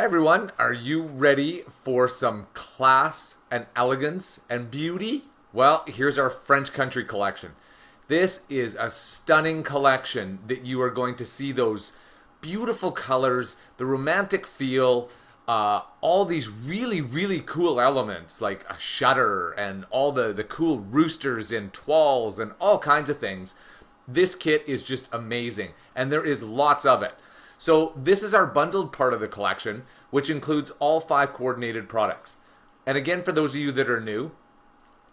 everyone, are you ready for some class and elegance and beauty? Well, here's our French country collection. This is a stunning collection that you are going to see those beautiful colors, the romantic feel, all these really cool elements like a shutter and all the cool roosters and toiles and all kinds of things. This kit is just amazing, and there is lots of it. So this is our bundled part of the collection, which includes all 5 coordinated products. And again, for those of you that are new,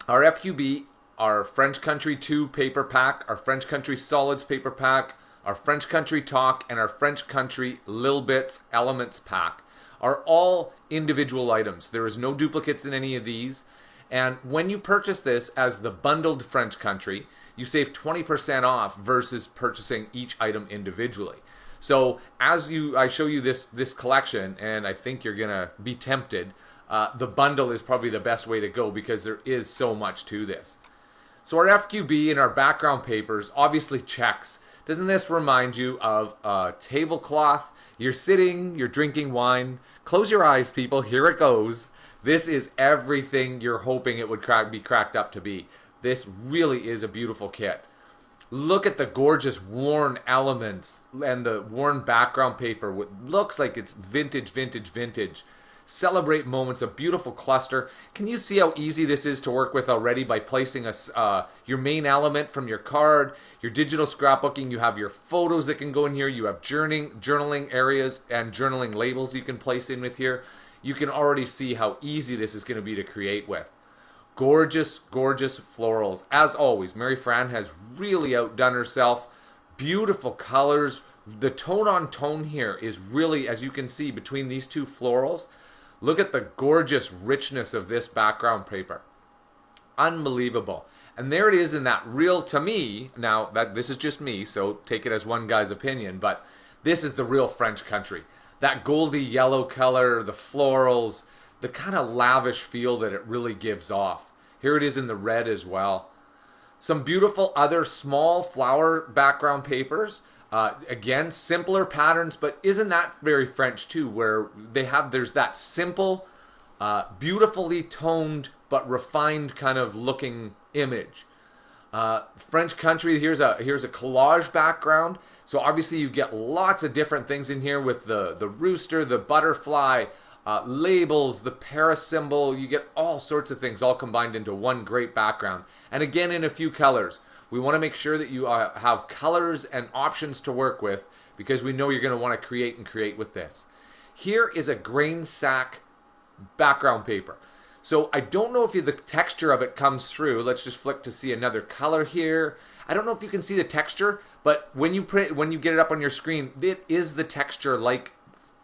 our FQB, our French Country 2 paper pack, our French Country Solids paper pack, our French Country Talk, and our French Country Lil Bits Elements pack are all individual items. There is no duplicates in any of these. And when you purchase this as the bundled French Country, you save 20% off versus purchasing each item individually. So as I show you this collection, and I think you're gonna be tempted, the bundle is probably the best way to go because there is so much to this. So our FQB and our background papers obviously checks. Doesn't this remind you of a tablecloth? You're sitting, you're drinking wine. Close your eyes, people, here it goes. This is everything you're hoping it would be cracked up to be. This really is a beautiful kit. Look at the gorgeous worn elements and the worn background paper. What looks like it's vintage. Celebrate moments, a beautiful cluster. Can you see how easy this is to work with already by placing your main element from your card, your digital scrapbooking? You have your photos that can go in here. You have journaling areas and journaling labels you can place in with here. You can already see how easy this is going to be to create with. Gorgeous florals. As always, Mary Fran has really outdone herself. Beautiful colors. The tone on tone here is really, as you can see, between these two florals. Look at the gorgeous richness of this background paper. Unbelievable. And there it is in that real, to me, now this is just me, so take it as one guy's opinion, but this is the real French country. That goldy yellow color, the florals, the kind of lavish feel that it really gives off. Here it is in the red as well. Some beautiful other small flower background papers. Again, simpler patterns, but isn't that very French too, where there's that simple, beautifully toned, but refined kind of looking image. French country, here's a collage background. So obviously you get lots of different things in here with the rooster, the butterfly, labels, the Paris symbol. You get all sorts of things all combined into one great background. And again, in a few colors. We want to make sure that you have colors and options to work with because we know you're going to want to create with this. Here is a grain sack background paper. So I don't know if the texture of it comes through. Let's just flick to see another color here. I don't know if you can see the texture, but when you get it up on your screen, it is the texture like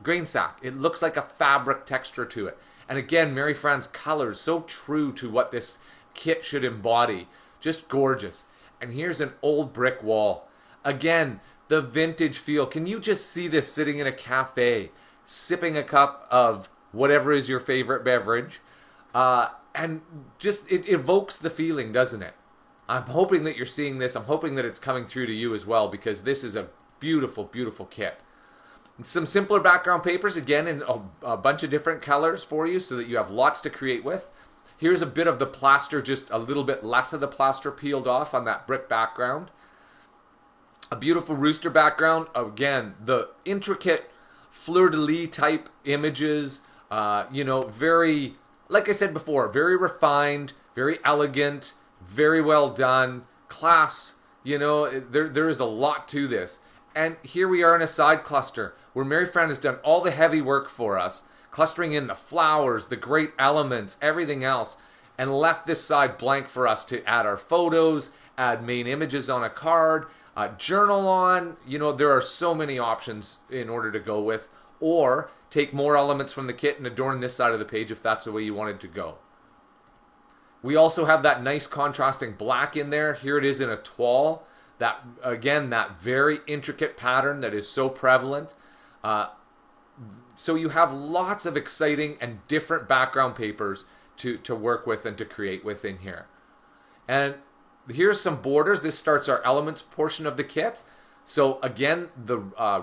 grain sack. It looks like a fabric texture to it. And again, Mary Fran's colors, so true to what this kit should embody. Just gorgeous. And here's an old brick wall. Again, the vintage feel. Can you just see this sitting in a cafe, sipping a cup of whatever is your favorite beverage? And just, it evokes the feeling, doesn't it? I'm hoping that you're seeing this. I'm hoping that it's coming through to you as well because this is a beautiful kit. Some simpler background papers, again, in a bunch of different colors for you so that you have lots to create with. Here's a bit of the plaster, just a little bit less of the plaster peeled off on that brick background. A beautiful rooster background. Again, the intricate fleur-de-lis type images. Very, like I said before, very refined, very elegant, very well done. Class, there is a lot to this. And here we are in a side cluster where Mary Fran has done all the heavy work for us, clustering in the flowers, the great elements, everything else, and left this side blank for us to add our photos, add main images on a card, journal on. There are so many options in order to go with, or take more elements from the kit and adorn this side of the page if that's the way you wanted to go. We also have that nice contrasting black in there. Here it is in a toile. That, again, that very intricate pattern that is so prevalent. So you have lots of exciting and different background papers to work with and to create with in here. And here's some borders. This starts our elements portion of the kit. So again, the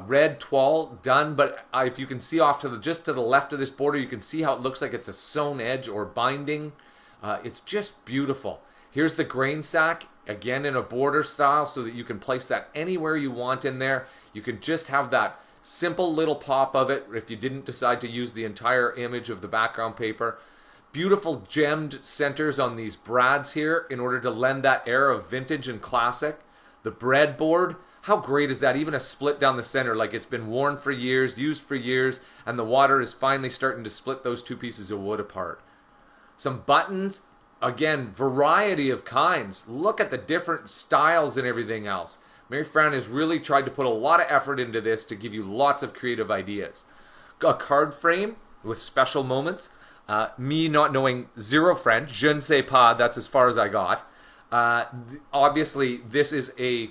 red toile done, but if you can see off to the just to the left of this border, you can see how it looks like it's a sewn edge or binding. It's just beautiful. Here's the grain sack, again in a border style, so that you can place that anywhere you want in there. You can just have that simple little pop of it if you didn't decide to use the entire image of the background paper. Beautiful gemmed centers on these brads here in order to lend that air of vintage and classic. The breadboard, how great is that? Even a split down the center, like it's been worn for years, used for years, and the water is finally starting to split those two pieces of wood apart. Some buttons, again, variety of kinds. Look at the different styles and everything else. Mary Fran has really tried to put a lot of effort into this to give you lots of creative ideas. A card frame with special moments. Me not knowing zero French, je ne sais pas, that's as far as I got. Obviously, this is a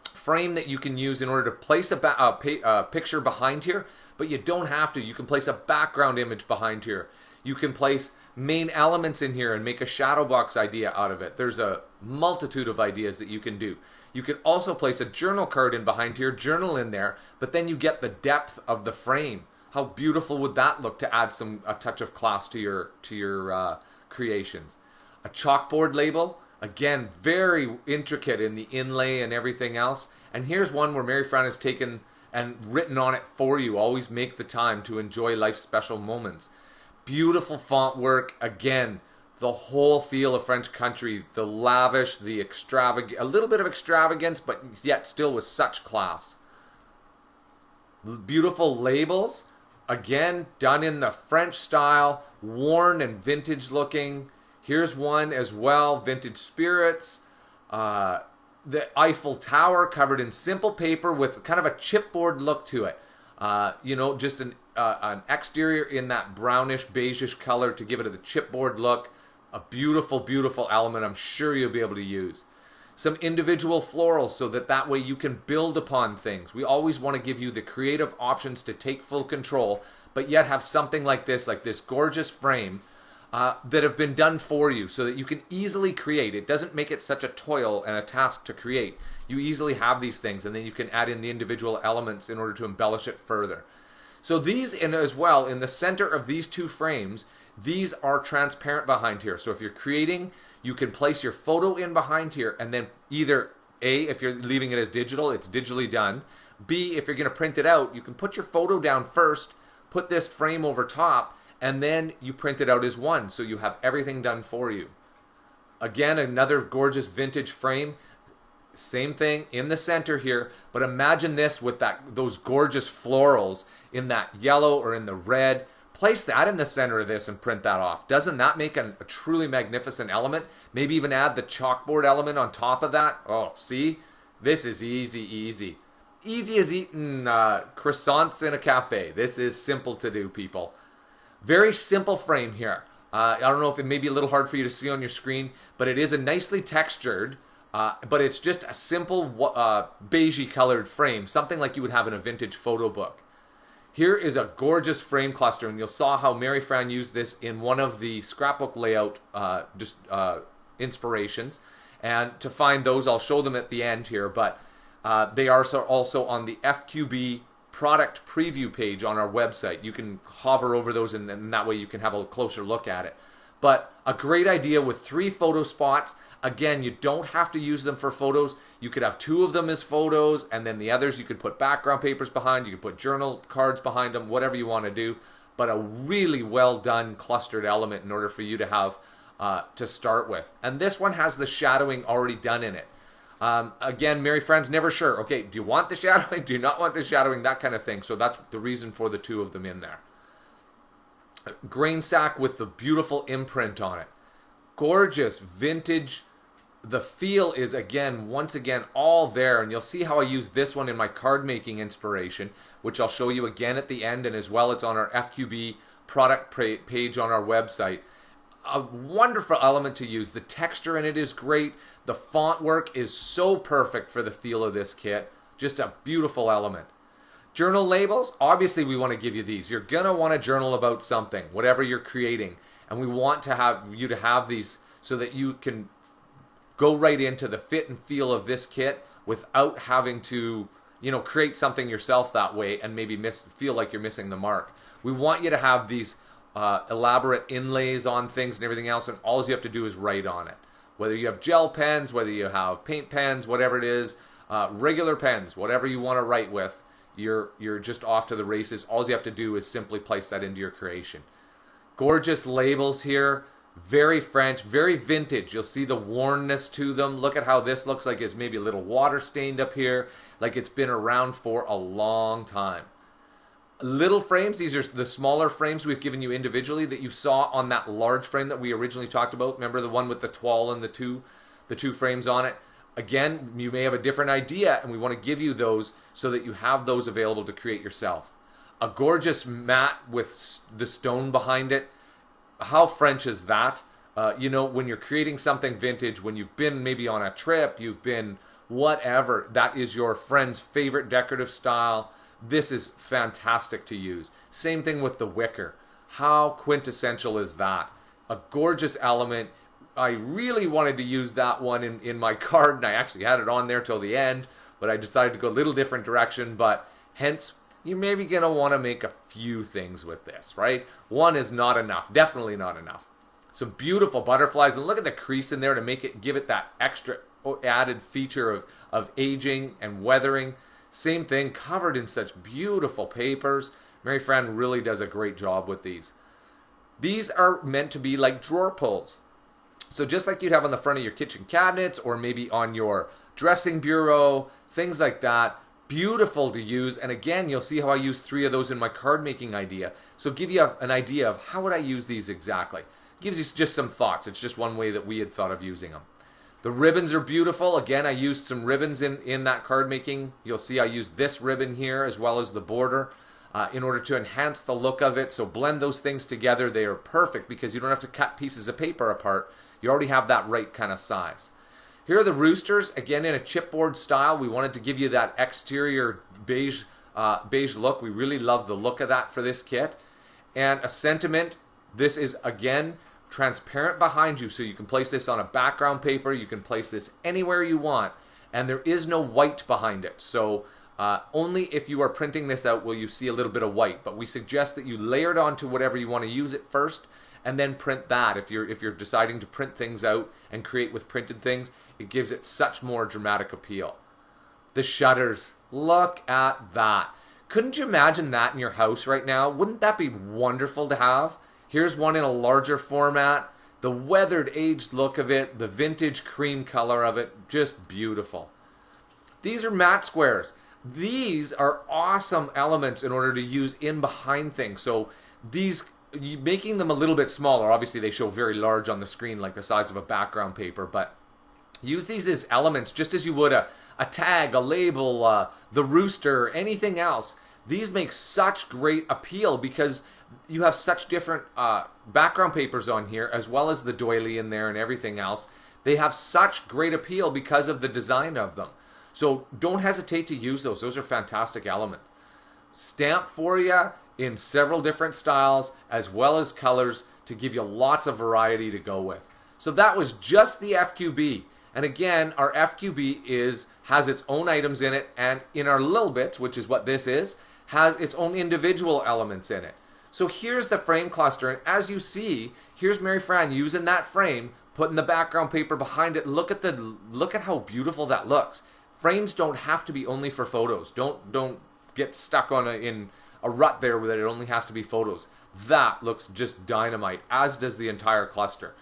frame that you can use in order to place a picture behind here, but you don't have to. You can place a background image behind here. You can place main elements in here and make a shadow box idea out of it. There's a multitude of ideas that you can do. You can also place a journal card in behind here, journal in there, but then you get the depth of the frame. How beautiful would that look to add a touch of class to your creations? A chalkboard label, again, very intricate in the inlay and everything else. And here's one where Mary Fran has taken and written on it for you. Always make the time to enjoy life's special moments. Beautiful font work, again, the whole feel of French country, the lavish, the extravagant, a little bit of extravagance, but yet still with such class. Beautiful labels, again, done in the French style, worn and vintage looking. Here's one as well, vintage spirits. The Eiffel Tower covered in simple paper with kind of a chipboard look to it. Just an exterior in that brownish, beigeish color to give it the chipboard look. A beautiful, beautiful element I'm sure you'll be able to use. Some individual florals so that way you can build upon things. We always want to give you the creative options to take full control, but yet have something like this gorgeous frame that have been done for you so that you can easily create. It doesn't make it such a toil and a task to create. You easily have these things, and then you can add in the individual elements in order to embellish it further. So these, and as well, in the center of these two frames, these are transparent behind here. So if you're creating, you can place your photo in behind here, and then either A, if you're leaving it as digital, it's digitally done. B, if you're going to print it out, you can put your photo down first, put this frame over top, and then you print it out as one, so you have everything done for you. Again, another gorgeous vintage frame. Same thing in the center here, but imagine this with those gorgeous florals in that yellow or in the red. Place that in the center of this and print that off. Doesn't that make a truly magnificent element? Maybe even add the chalkboard element on top of that. Oh, see? This is easy, easy. Easy as eating croissants in a cafe. This is simple to do, people. Very simple frame here. I don't know if it may be a little hard for you to see on your screen, but it is a nicely textured, but it's just a simple beigey colored frame, something like you would have in a vintage photo book. Here is a gorgeous frame cluster, and you'll saw how Mary Fran used this in one of the scrapbook layout inspirations. And to find those, I'll show them at the end here, but they are also on the FQB product preview page on our website. You can hover over those, and that way you can have a closer look at it. But a great idea with 3 photo spots. Again, you don't have to use them for photos. You could have 2 of them as photos, and then the others you could put background papers behind. You could put journal cards behind them, whatever you want to do. But a really well done clustered element in order for you to have to start with. And this one has the shadowing already done in it. Again, Mary Fran's never sure. Okay, do you want the shadowing? Do you not want the shadowing? That kind of thing. So that's the reason for the 2 of them in there. Grain sack with the beautiful imprint on it. Gorgeous vintage. The feel is, once again, all there. And you'll see how I use this one in my card making inspiration, which I'll show you again at the end. And as well, it's on our FQB product page on our website. A wonderful element to use. The texture in it is great. The font work is so perfect for the feel of this kit. Just a beautiful element. Journal labels, obviously we want to give you these. You're going to want to journal about something, whatever you're creating. And we want to have you to have these so that you can go right into the fit and feel of this kit without having to, create something yourself that way and maybe feel like you're missing the mark. We want you to have these elaborate inlays on things and everything else, and all you have to do is write on it. Whether you have gel pens, whether you have paint pens, whatever it is, regular pens, whatever you want to write with, you're just off to the races. All you have to do is simply place that into your creation. Gorgeous labels here, very French, very vintage. You'll see the wornness to them. Look at how this looks like it's maybe a little water stained up here, like it's been around for a long time. Little frames, these are the smaller frames we've given you individually that you saw on that large frame that we originally talked about. Remember the one with the toile and the two frames on it? Again, you may have a different idea, and we want to give you those so that you have those available to create yourself. A gorgeous mat with the stone behind it. How French is that? When you're creating something vintage, when you've been maybe on a trip, you've been whatever, that is your friend's favorite decorative style. This is fantastic to use. Same thing with the wicker. How quintessential is that? A gorgeous element. I really wanted to use that one in my card, and I actually had it on there till the end, but I decided to go a little different direction. But hence, you're maybe going to want to make a few things with this, right? One is not enough. Definitely not enough. Some beautiful butterflies, and look at the crease in there to give it that extra added feature of aging and weathering. Same thing, covered in such beautiful papers. Mary Fran really does a great job with these. These are meant to be like drawer pulls. So just like you'd have on the front of your kitchen cabinets or maybe on your dressing bureau, things like that. Beautiful to use. And again, you'll see how I use 3 of those in my card making idea. So give you an idea of how would I use these exactly. Gives you just some thoughts. It's just one way that we had thought of using them. The ribbons are beautiful. Again, I used some ribbons in that card making. You'll see I used this ribbon here as well as the border in order to enhance the look of it. So blend those things together. They are perfect because you don't have to cut pieces of paper apart. You already have that right kind of size. Here are the roosters, again in a chipboard style. We wanted to give you that exterior beige look. We really love the look of that for this kit. And a sentiment, this is again transparent behind you, so you can place this on a background paper. You can place this anywhere you want, and there is no white behind it. So only if you are printing this out will you see a little bit of white, but we suggest that you layer it onto whatever you want to use it first, and then print that. If you're deciding to print things out and create with printed things, it gives it such more dramatic appeal. The shutters, look at that. Couldn't you imagine that in your house right now? Wouldn't that be wonderful to have? Here's one in a larger format. The weathered, aged look of it, the vintage cream color of it, just beautiful. These are matte squares. These are awesome elements in order to use in behind things. So these, making them a little bit smaller, obviously they show very large on the screen like the size of a background paper, but use these as elements just as you would a tag, a label, the rooster, anything else. These make such great appeal because you have such different background papers on here, as well as the doily in there and everything else. They have such great appeal because of the design of them. So don't hesitate to use those. Those are fantastic elements. Stamp for you in several different styles, as well as colors, to give you lots of variety to go with. So that was just the FQB. And again, our FQB has its own items in it, and in our little bits, which is what this is, has its own individual elements in it. So here's the frame cluster, and as you see, here's Mary Fran using that frame, putting the background paper behind it. Look at how beautiful that looks. Frames don't have to be only for photos. Don't get stuck in a rut there where it only has to be photos. That looks just dynamite, as does the entire cluster.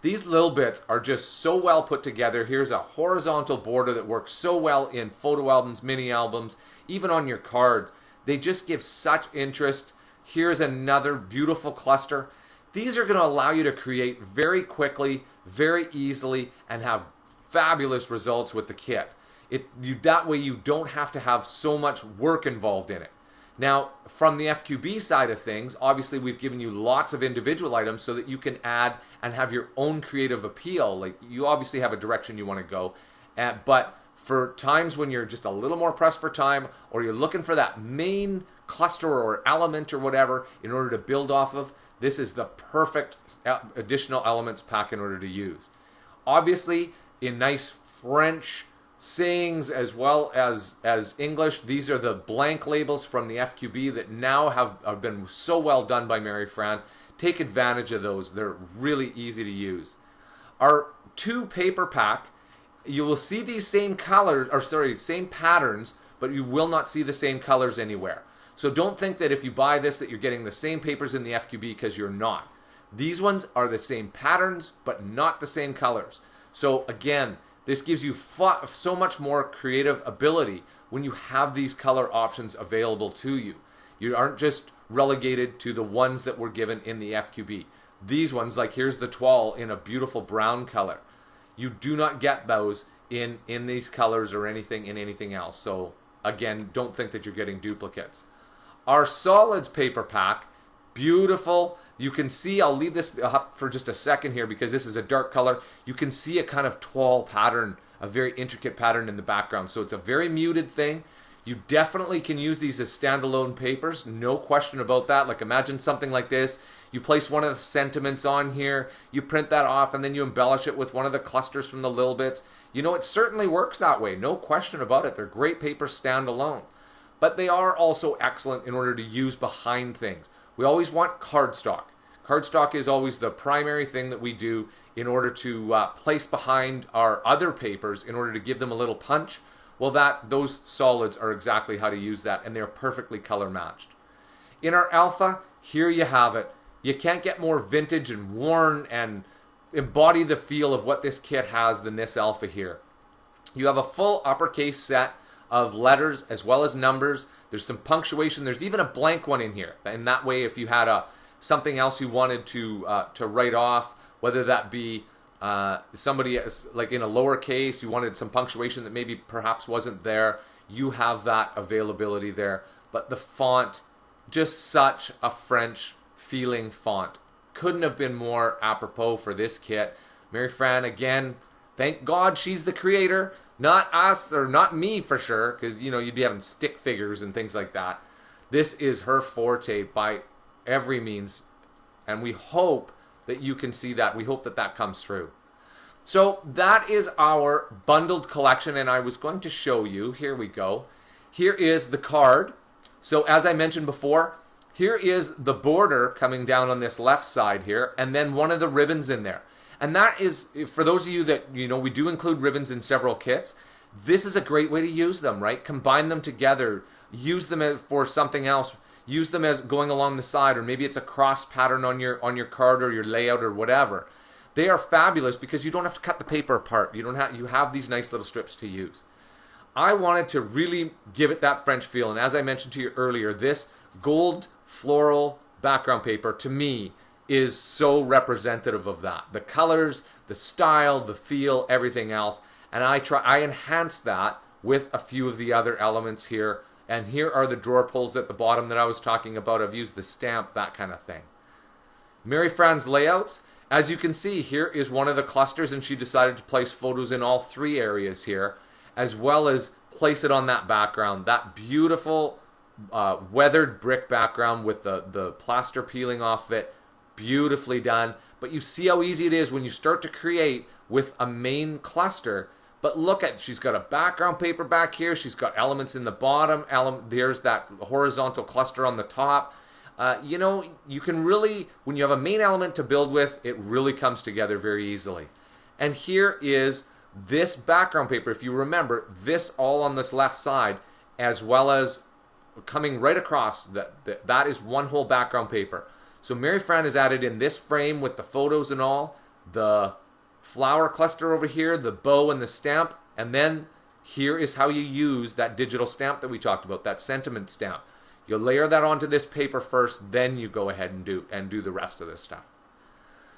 These little bits are just so well put together. Here's a horizontal border that works so well in photo albums, mini albums, even on your cards. They just give such interest. Here's another beautiful cluster. These are going to allow you to create very quickly, very easily, and have fabulous results with the kit. That way you don't have to have so much work involved in it. Now, from the FQB side of things, obviously we've given you lots of individual items so that you can add and have your own creative appeal. Like, you obviously have a direction you want to go, but for times when you're just a little more pressed for time, or you're looking for that main cluster or element or whatever in order to build off of, this is the perfect additional elements pack in order to use. Obviously, in nice French sayings as well as English. These are the blank labels from the FQB that now have been so well done by Mary Fran. Take advantage of those. They're really easy to use. Our 2 paper pack, you will see these same colors, or sorry, same patterns, but you will not see the same colors anywhere. So don't think that if you buy this that you're getting the same papers in the FQB, because you're not. These ones are the same patterns, but not the same colors. So again, this gives you so much more creative ability when you have these color options available to you. You aren't just relegated to the ones that were given in the FQB. These ones, like here's the toile in a beautiful brown color. You do not get those in these colors or anything else. So again, don't think that you're getting duplicates. Our solids paper pack, beautiful. You can see, I'll leave this up for just a second here because this is a dark color. You can see a kind of toile pattern, a very intricate pattern in the background. So it's a very muted thing. You definitely can use these as standalone papers, no question about that. Like imagine something like this. You place one of the sentiments on here, you print that off, and then you embellish it with one of the clusters from the little bits. You know, it certainly works that way, no question about it. They're great papers standalone. But they are also excellent in order to use behind things. We always want cardstock. Cardstock is always the primary thing that we do in order to place behind our other papers in order to give them a little punch. Well, those solids are exactly how to use that, and they're perfectly color matched. In our alpha, here you have it. You can't get more vintage and worn and embody the feel of what this kit has than this alpha here. You have a full uppercase set of letters as well as numbers. There's some punctuation. There's even a blank one in here. And that way, if you had something else you wanted to write off, whether that be somebody like in a lowercase, you wanted some punctuation that maybe perhaps wasn't there, you have that availability there. But the font, just such a French feeling font. Couldn't have been more apropos for this kit. Mary Fran, again, thank God she's the creator, not us, or not me for sure, because you know you'd be having stick figures and things like that. This is her forte by every means, and we hope that you can see that. We hope that that comes through. So that is our bundled collection, and I was going to show you, here we go. Here is the card. So as I mentioned before, here is the border coming down on this left side here, and then one of the ribbons in there. And that is, for those of you that, you know, we do include ribbons in several kits, this is a great way to use them, right? Combine them together, use them for something else, use them as going along the side, or maybe it's a cross pattern on your card or your layout or whatever. They are fabulous because you don't have to cut the paper apart. You have these nice little strips to use. I wanted to really give it that French feel, and as I mentioned to you earlier, this gold floral background paper to me is so representative of that. The colors, the style, the feel, everything else. And I enhance that with a few of the other elements here. And here are the drawer pulls at the bottom that I was talking about. I've used the stamp, that kind of thing. Mary Fran's layouts, as you can see, here is one of the clusters, and she decided to place photos in all 3 areas here, as well as place it on that background, that beautiful weathered brick background with the plaster peeling off of it. Beautifully done. But you see how easy it is when you start to create with a main cluster. But look at, she's got a background paper back here. She's got elements in the bottom. There's that horizontal cluster on the top. You know, you can really, when you have a main element to build with, it really comes together very easily. And here is this background paper. If you remember, this all on this left side, as well as coming right across, that is one whole background paper. So Mary Fran has added in this frame with the photos and all, the flower cluster over here, the bow and the stamp, and then here is how you use that digital stamp that we talked about, that sentiment stamp. You layer that onto this paper first, then you go ahead and do the rest of this stuff.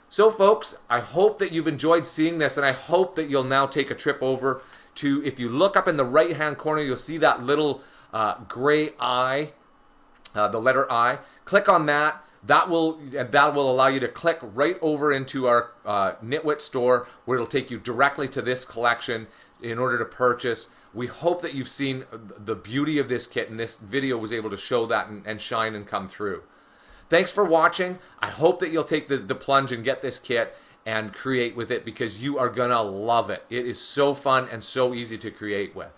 So folks, I hope that you've enjoyed seeing this, and I hope that you'll now take a trip over to, if you look up in the right hand corner, you'll see that little gray I, the letter I. Click on that. That will allow you to click right over into our Nitwit store, where it'll take you directly to this collection in order to purchase. We hope that you've seen the beauty of this kit, and this video was able to show that and shine and come through. Thanks for watching. I hope that you'll take the plunge and get this kit. and create with it, because you are gonna love it. It is so fun and so easy to create with.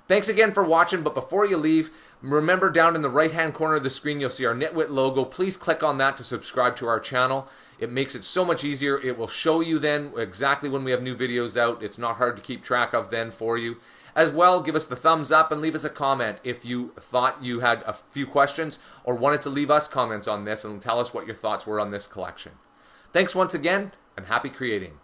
Thanks again for watching, but before you leave, remember down in the right-hand corner of the screen, you'll see our Nitwit logo. Please click on that to subscribe to our channel. It makes it so much easier. It will show you then exactly when we have new videos out. It's not hard to keep track of then for you. As well, give us the thumbs up and leave us a comment if you thought you had a few questions or wanted to leave us comments on this and tell us what your thoughts were on this collection. Thanks once again, and happy creating.